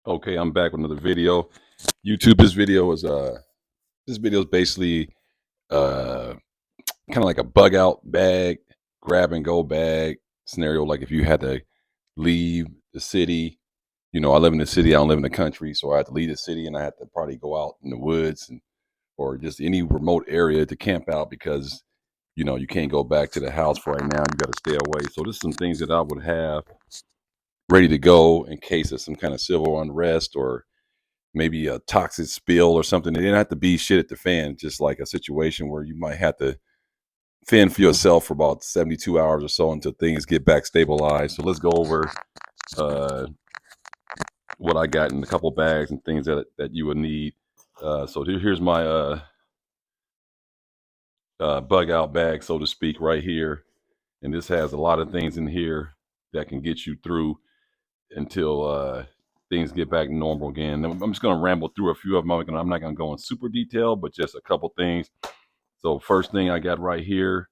Okay, I'm back with another video. YouTube, this video is basically uh kind of like a bug out bag, grab and go bag scenario. Like if you had to leave the city, I live in the city, I don't live in the country, so I had to leave the city and I had to probably go out in the woods or just any remote area to camp out because you can't go back to the house for right now. You got to stay away. So there's some things that I would have ready to go in case of some kind of civil unrest or maybe a toxic spill or something. It didn't have to be shit at the fan, just like a situation where you might have to fend for yourself for about 72 hours or so until things get back stabilized. So let's go over uh, what I got in a couple bags and things that you would need. So here's my bug out bag, so to speak, right here. And this has a lot of things in here that can get you through until things get back normal again. I'm just going to ramble through a few of them. I'm not going to go in super detail, but just a couple things. So first thing I got right here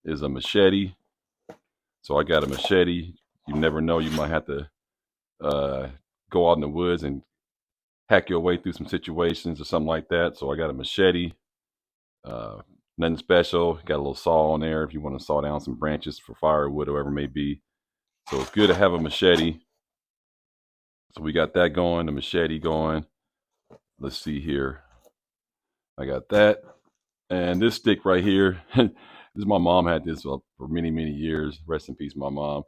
is a machete. So I got a machete. You never know, you might have to uh, go out in the woods and hack your way through some situations or something like that. So I got a machete. Uh, Nothing special. Got a little saw on there if you want to saw down some branches for firewood or whatever it may be. So it's good to have a machete. So we got that going, the machete going. Let's see here. I got that. And this stick right here, this my mom had this for many, many years. Rest in peace, my mom.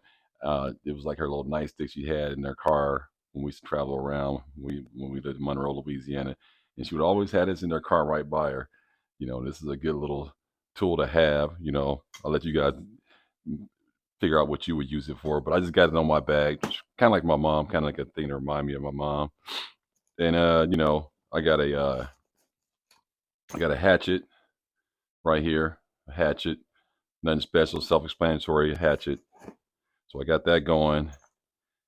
It was like her little nightstick she had in her car when we used to travel around. When we lived in Monroe, Louisiana, and she would always have this in her car right by her. This is a good little tool to have. I'll let you guys figure out what you would use it for. But I just got it on my bag, kind of like my mom, kind of like a thing to remind me of my mom. And I got a hatchet right here, a hatchet. Nothing special, self-explanatory hatchet. So I got that going.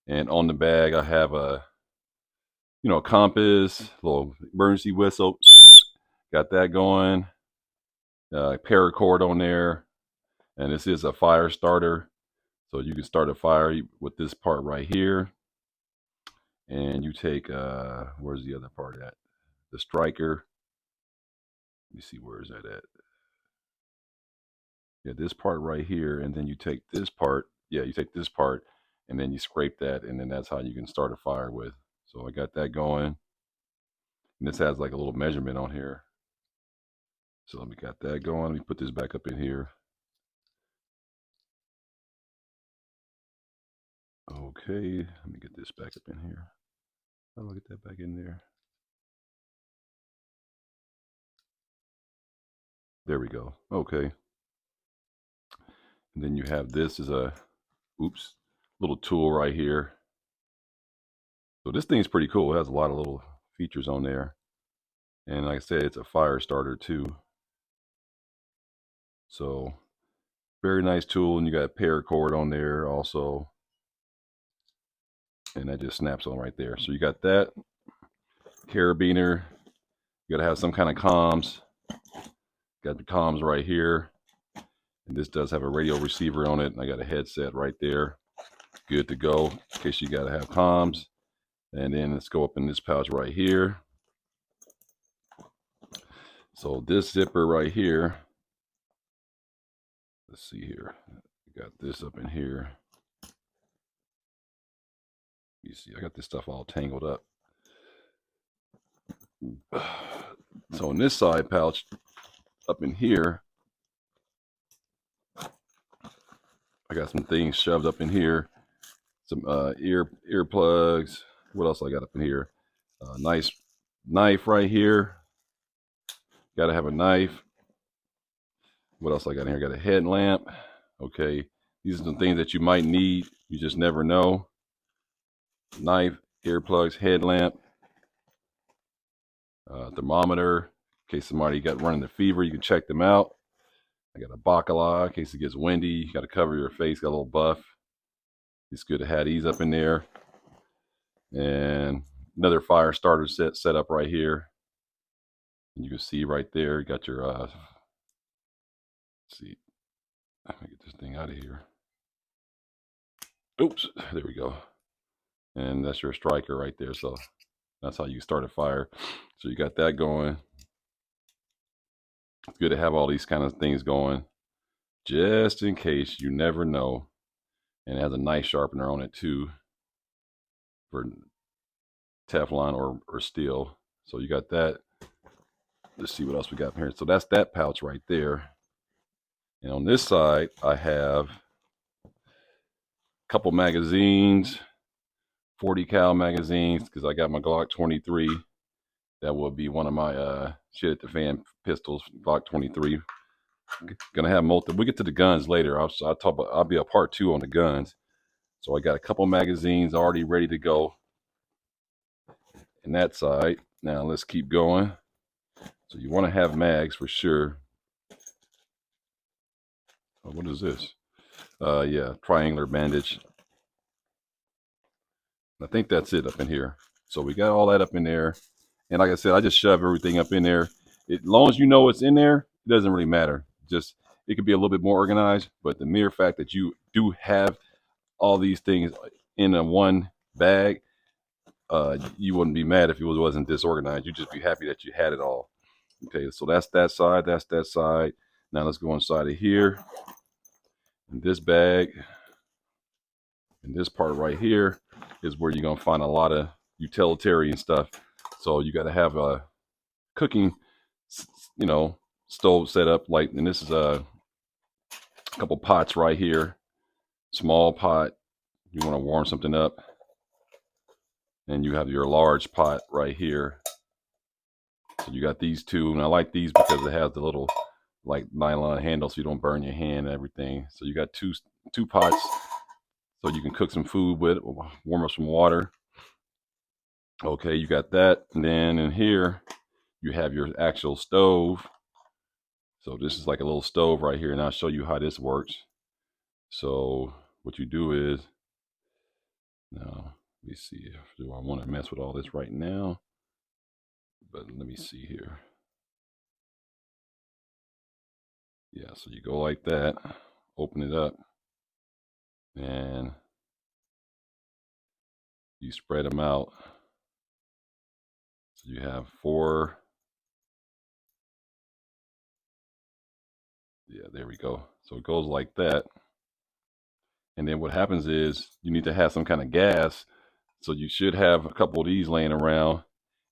And on the bag, I have a compass, little emergency whistle. Got that going. Paracord on there. And this is a fire starter. So you can start a fire with this part right here. And you take, where's the other part at? The striker. Let me see, where is that at? Yeah, this part right here. And then you take this part. Yeah, you take this part and then you scrape that. And then that's how you can start a fire with. So I got that going. And this has like a little measurement on here. So let me got that going. Let me put this back up in here. Okay, let me get this back up in here. How do I get that back in there? There we go. Okay. And then you have this as a, oops, little tool right here. So this thing is pretty cool. It has a lot of little features on there. And like I said, it's a fire starter too. So very nice tool. And you got a paracord on there also. And that just snaps on right there. So you got that carabiner. You got to have some kind of comms. Got the comms right here. And this does have a radio receiver on it. And I got a headset right there. Good to go in case you got to have comms. And then let's go up in this pouch right here. So this zipper right here. Let's see here. Got this up in here. You see, I got this stuff all tangled up. So in this side pouch up in here, I got some things shoved up in here. Some earplugs. What else I got up in here? Nice knife right here. Got to have a knife. What else I got in here? Got a headlamp. Okay, these are some things that you might need. You just never know. Knife, earplugs, headlamp, thermometer. In case somebody got running a fever, you can check them out. I got a bacala in case it gets windy. You got to cover your face. Got a little buff. It's good to have these up in there. And another fire starter set up right here. And you can see right there, you got your, let's see, let me get this thing out of here. Oops, there we go. and that's your striker right there. So that's how you start a fire. So you got that going. It's good to have all these kind of things going, just in case. You never know. And it has a nice sharpener on it too, for Teflon or steel. So you got that. Let's see what else we got here. So that's that pouch right there. And on this side, I have a couple magazines, 40 cal magazines, because I got my Glock 23. That will be one of my shit at the fan pistols, Glock 23. Gonna have multiple. We get to the guns later. I'll be a part 2 on the guns. So I got a couple magazines already ready to go in that side. Now let's keep going. So you want to have mags for sure. Oh, what is this? Yeah, triangular bandage. I think that's it up in here. So we got all that up in there. And like I said, I just shove everything up in there. As long as you know what's in there, it doesn't really matter. Just it could be a little bit more organized, but the mere fact that you do have all these things in a one bag, you wouldn't be mad if it wasn't disorganized. You'd just be happy that you had it all. Okay, so that's that side. That's that side. Now let's go inside of here. In this bag, and this part right here is where you're gonna find a lot of utilitarian stuff. So you got to have a cooking, stove set up. Like, and this is a couple pots right here. Small pot, you want to warm something up, and you have your large pot right here. So you got these two, and I like these because it has the little like nylon handle, so you don't burn your hand and everything. So you got two pots, so you can cook some food with, warm up some water. Okay, you got that. And then in here, you have your actual stove. So this is like a little stove right here, and I'll show you how this works. So what you do is, now let me see, do I want to mess with all this right now? But let me see here. Yeah, so you go like that, open it up, and you spread them out. So you have 4. Yeah, there we go. So it goes like that. And then what happens is you need to have some kind of gas. So you should have a couple of these laying around,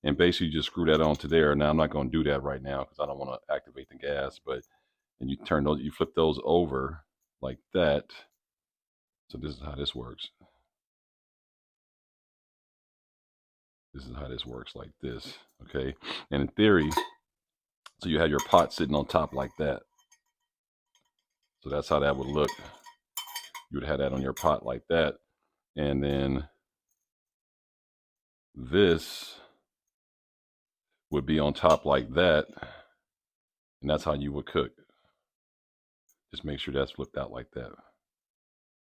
and basically just screw that onto there. Now I'm not going to do that right now because I don't want to activate the gas, but and you flip those over like that. So this is how this works. This is how this works, like this. Okay. And in theory, so you have your pot sitting on top like that. So that's how that would look. You would have that on your pot like that. And then this would be on top like that. And that's how you would cook. Just make sure that's flipped out like that.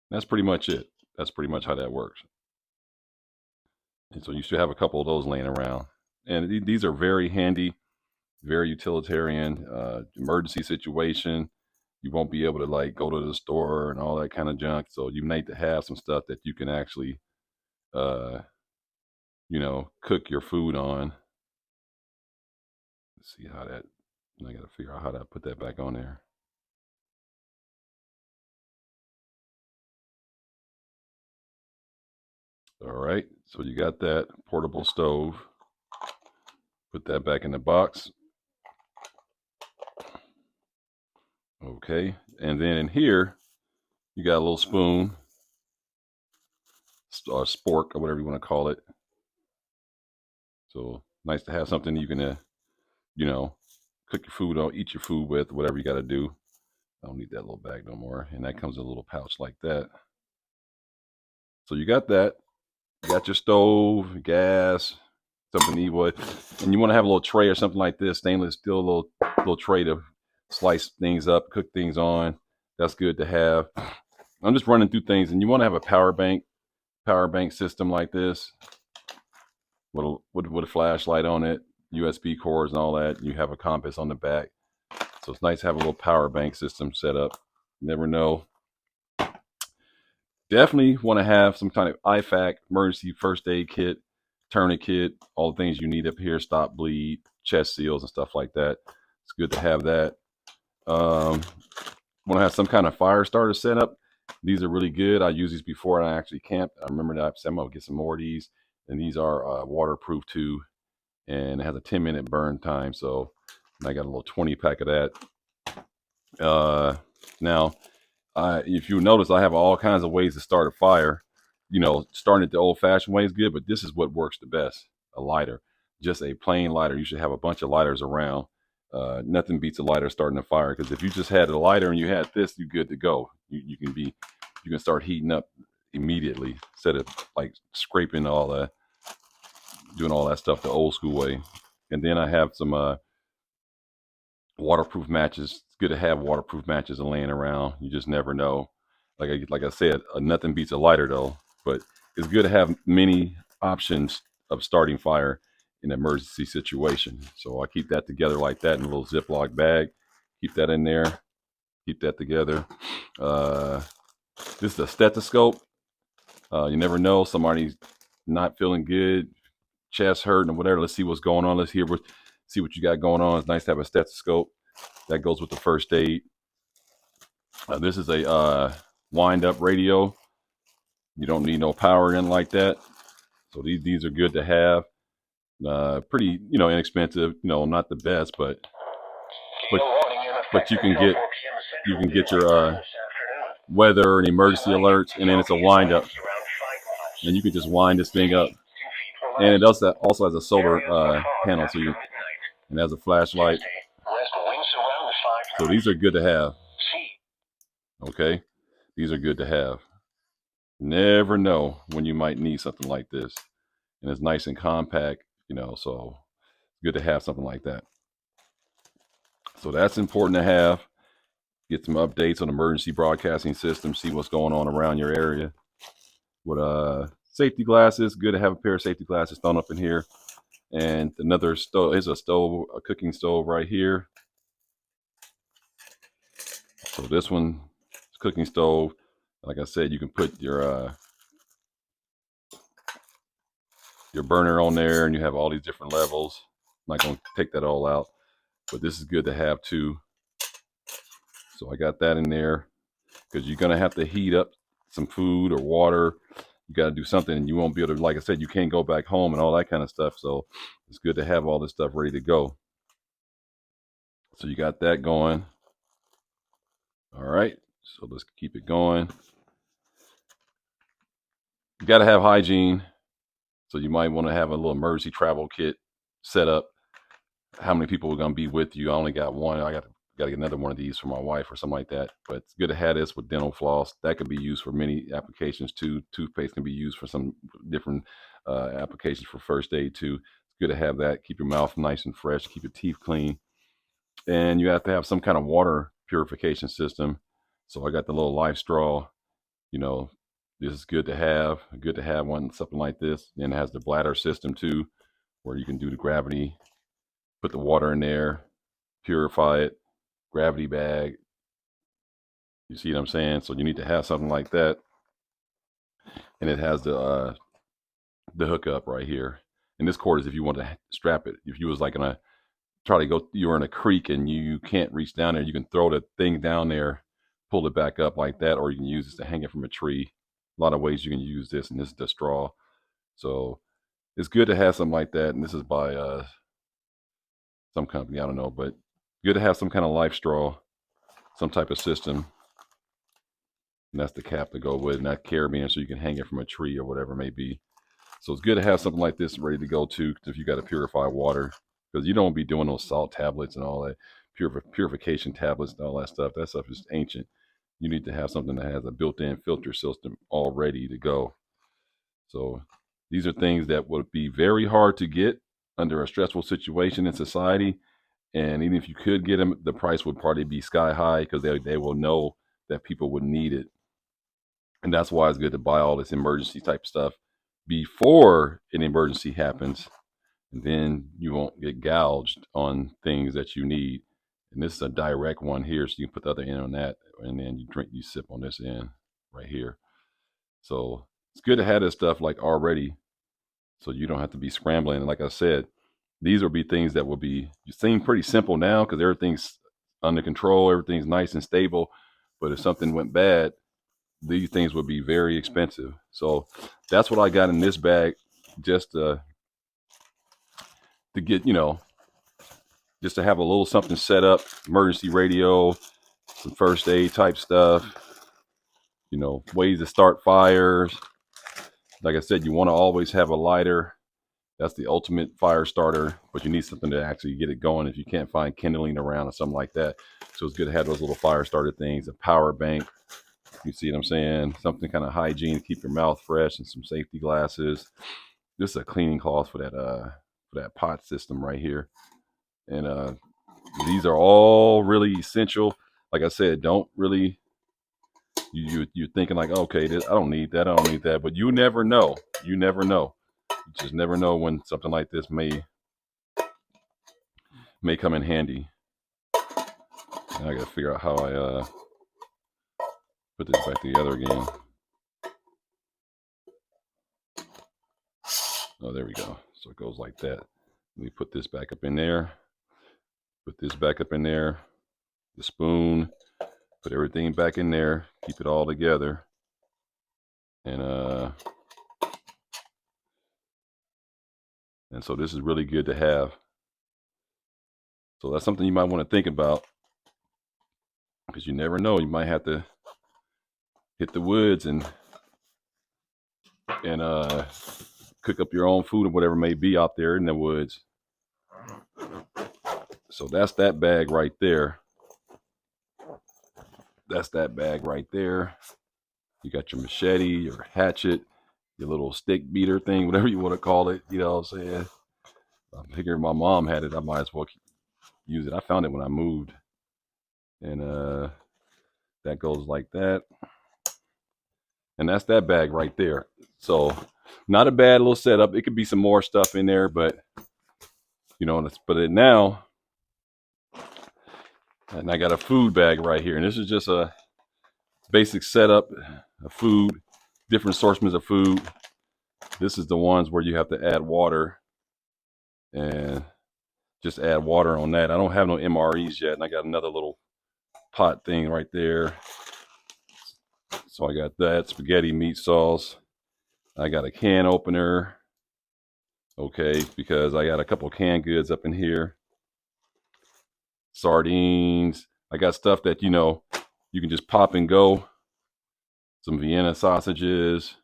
That's pretty much it. That's pretty much how that works. And so you should have a couple of those laying around. And these are very handy, very utilitarian, emergency situation. You won't be able to like go to the store and all that kind of junk. So you need to have some stuff that you can actually, uh, cook your food on. Let's see how that, I got to figure out how to put that back on there. All right, so you got that portable stove. Put that back in the box. Okay, and then in here, you got a little spoon, or spork, or whatever you want to call it. So nice to have something you can, cook your food on, eat your food with, whatever you got to do. I don't need that little bag no more. And that comes in a little pouch like that. So you got that. You got your stove, gas, something to eat with. And you want to have a little tray or something like this, stainless steel, little tray to slice things up, cook things on. That's good to have. I'm just running through things, and you want to have a power bank system like this with a flashlight on it, USB cords and all that. You have a compass on the back. So it's nice to have a little power bank system set up. You never know Definitely want to have some kind of IFAC, emergency first aid kit, tourniquet, all the things you need up here, stop bleed, chest seals, and stuff like that. It's good to have that. Um, Want to have some kind of fire starter set up. These are really good. I use these before I actually camped. I remember that I said I'm gonna get some more of these, and these are waterproof too, and it has a 10-minute burn time. So I got a little 20 pack of that. Now if you notice, I have all kinds of ways to start a fire. Starting it the old-fashioned way is good, but this is what works the best: a lighter, just a plain lighter. You should have a bunch of lighters around. Nothing beats a lighter starting a fire, because if you just had a lighter and you had this, you're good to go. You can start heating up immediately instead of like scraping all that, doing all that stuff the old school way. And then I have some waterproof matches. It's good to have waterproof matches laying around. You just never know. Like I said, nothing beats a lighter though. But it's good to have many options of starting fire in an emergency situation. So I keep that together like that in a little Ziploc bag. Keep that in there. Keep that together. Uh, this is a stethoscope. You never know, somebody's not feeling good, chest hurting or whatever. Let's see what's going on. See what you got going on. It's nice to have a stethoscope. That goes with the first aid. This is a wind up radio. You don't need no power in like that. So these are good to have. Pretty inexpensive. Not the best, but but you can get your weather and emergency alerts, and then it's a wind up, and you can just wind this thing up. And it also has a solar panel, and has a flashlight. So these are good to have. Okay, these are good to have. Never know when you might need something like this, and it's nice and compact. So good to have something like that. So that's important to have. Get some updates on emergency broadcasting systems. See what's going on around your area. With safety glasses, good to have a pair of safety glasses thrown up in here. And another stove. Here's a stove, a cooking stove right here. So this one is cooking stove. Like I said, you can put your burner on there, and you have all these different levels. I'm not going to take that all out, but this is good to have too. So I got that in there, because you're going to have to heat up some food or water. You got to do something, and you won't be able to, like I said, you can't go back home and all that kind of stuff. So it's good to have all this stuff ready to go. So you got that going. All right. So let's keep it going. You got to have hygiene. So you might want to have a little emergency travel kit set up. How many people are going to be with you? I only got one. I got to get another one of these for my wife or something like that. But it's good to have this with dental floss. That could be used for many applications too. Toothpaste can be used for some different applications for first aid too. It's good to have that. Keep your mouth nice and fresh. Keep your teeth clean. And you have to have some kind of water purification system. So I got the little life straw. You know, this is good to have. Good to have one, something like this. And it has the bladder system too, where you can do the gravity, put the water in there, purify it, gravity bag. You see what I'm saying? So you need to have something like that. And it has the hookup right here. And this cord is if you want to strap it. If you was like gonna try to go, you're in a creek and you can't reach down there, you can throw the thing down there, pull it back up like that, or you can use this to hang it from a tree. A lot of ways you can use this, and this is the straw. So it's good to have something like that. And this is by some company, I don't know, but good to have some kind of life straw, some type of system. And that's the cap to go with, and that carabiner so you can hang it from a tree or whatever it may be. So it's good to have something like this ready to go too, if you got to purify water, because you don't be doing those salt tablets and all that purification tablets and all that stuff. That stuff is ancient. You need to have something that has a built-in filter system all ready to go. So these are things that would be very hard to get under a stressful situation in society. And even if you could get them, the price would probably be sky high, because they will know that people would need it. And that's why it's good to buy all this emergency type stuff before an emergency happens. And then you won't get gouged on things that you need. And this is a direct one here, so you can put the other end on that, and then you sip on this end right here. So it's good to have this stuff like already, so you don't have to be scrambling. And like I said, these will be things that will be seem pretty simple now because everything's under control, everything's nice and stable. But if something went bad, these things would be very expensive. So that's what I got in this bag, just to get, just to have a little something set up, emergency radio, some first aid type stuff, ways to start fires. Like I said, you want to always have a lighter. That's the ultimate fire starter, but you need something to actually get it going if you can't find kindling around or something like that. So it's good to have those little fire starter things, a power bank. You see what I'm saying? Something kind of hygiene to keep your mouth fresh, and some safety glasses. This is a cleaning cloth for that pot system right here. And these are all really essential. Like I said, don't really you're thinking like, okay, I don't need that, I don't need that, but you never know. You never know. You just never know when something like this may come in handy. And I gotta figure out how I put this back together again. Oh, there we go. So it goes like that. Let me put this back up in there. Put this back up in there. The spoon. Put everything back in there. Keep it all together. And so this is really good to have. So that's something you might want to think about, because you never know. You might have to hit the woods and cook up your own food or whatever may be out there in the woods. So that's that bag right there. That's that bag right there. You got your machete, your hatchet, your little stick beater thing, whatever you want to call it. You know what I'm saying? I figured my mom had it. I might as well use it. I found it when I moved. And that goes like that. And that's that bag right there. So not a bad little setup. It could be some more stuff in there, but let's put it now. And I got a food bag right here. And this is just a basic setup of food, different assortments of food. This is the ones where you have to add water, and just add water on that. I don't have no MREs yet, and I got another little pot thing right there. So I got that spaghetti meat sauce. I got a can opener, okay, because I got a couple canned goods up in here. Sardines. I got stuff that you can just pop and go. Some Vienna sausages.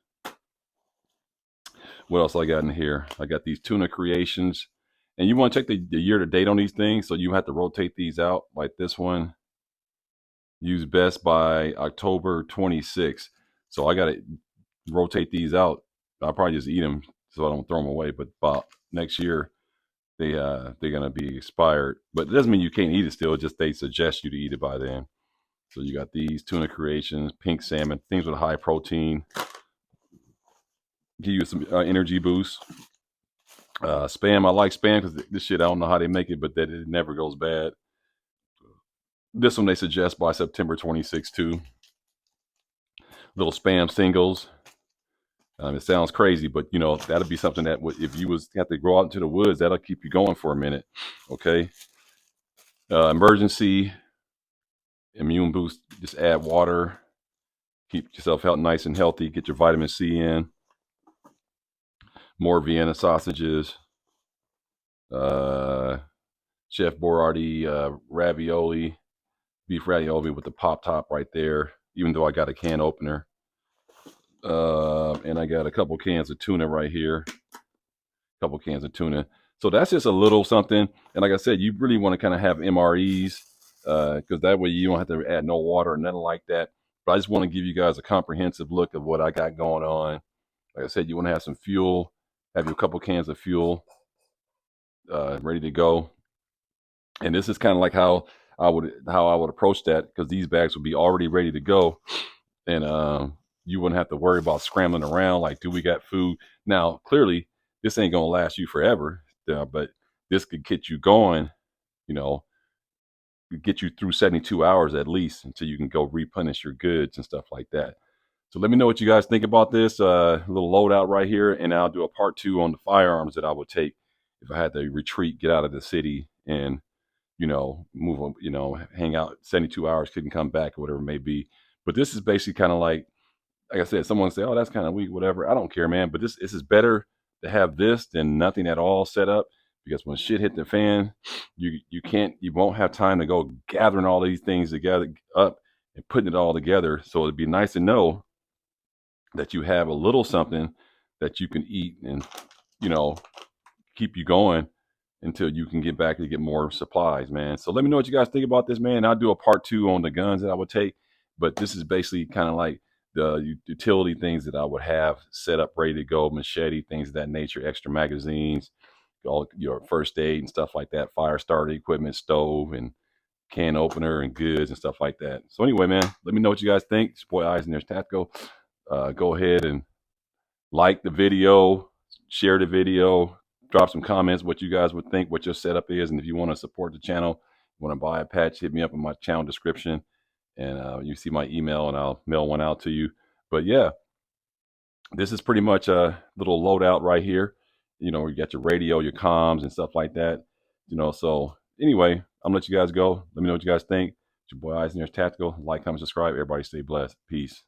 What else I got in here? I got these tuna creations. And you want to check the year to date on these things, so you have to rotate these out, like this one. Use best by October 26th. So I got to rotate these out. I'll probably just eat them so I don't throw them away. But about next year, they're gonna be expired. But it doesn't mean you can't eat it still. It's just they suggest you to eat it by then. So you got these tuna creations, pink salmon, things with high protein. Give you some energy boost. Spam, I like spam because this shit, I don't know how they make it, but that it never goes bad. This one they suggest by September 26th too. Little spam singles. It sounds crazy, but that'll be something that if you have to go out into the woods, that'll keep you going for a minute. Okay. Emergency immune boost. Just add water. Keep yourself out nice and healthy. Get your vitamin C in. More Vienna sausages. Chef Boyardee ravioli, beef ravioli with the pop top right there. Even though I got a can opener. And I got a couple cans of tuna right here. Couple cans of tuna. So that's just a little something. And like I said, you really want to kind of have MREs, because that way you don't have to add no water or nothing like that. But I just want to give you guys a comprehensive look of what I got going on. Like I said, you want to have some fuel, have your couple cans of fuel ready to go. And this is kind of like how I would approach that, because these bags would be already ready to go. And you wouldn't have to worry about scrambling around like, do we got food? Now, clearly, this ain't going to last you forever, but this could get you going, get you through 72 hours at least until you can go replenish your goods and stuff like that. So let me know what you guys think about this little loadout right here, and I'll do a part two on the firearms that I would take if I had to retreat, get out of the city, and move on, hang out 72 hours, couldn't come back, or whatever it may be. But this is basically kind of like I said, someone say, "Oh, that's kind of weak," whatever. I don't care, man. But this is better to have this than nothing at all set up, because when shit hit the fan, you won't have time to go gathering all these things together up and putting it all together. So it'd be nice to know that you have a little something that you can eat and you know keep you going until you can get back to get more supplies, man. So let me know what you guys think about this, man. I'll do a part two on the guns that I would take, but this is basically kind of like the utility things that I would have set up, ready to go, machete, things of that nature, extra magazines, all your first aid and stuff like that, fire starter equipment, stove, and can opener and goods and stuff like that. So anyway, man, let me know what you guys think. It's your boy Eyes and there's Tactical. Go ahead and like the video, share the video, drop some comments what you guys would think, what your setup is, and if you want to support the channel, want to buy a patch, hit me up in my channel description, and you see my email, and I'll mail one out to you. But yeah, this is pretty much a little loadout right here. You got your radio, your comms, and stuff like that. So anyway, I'm gonna let you guys go. Let me know what you guys think. It's your boy Eyes and there's Tactical. Like, comment, subscribe. Everybody stay blessed. Peace.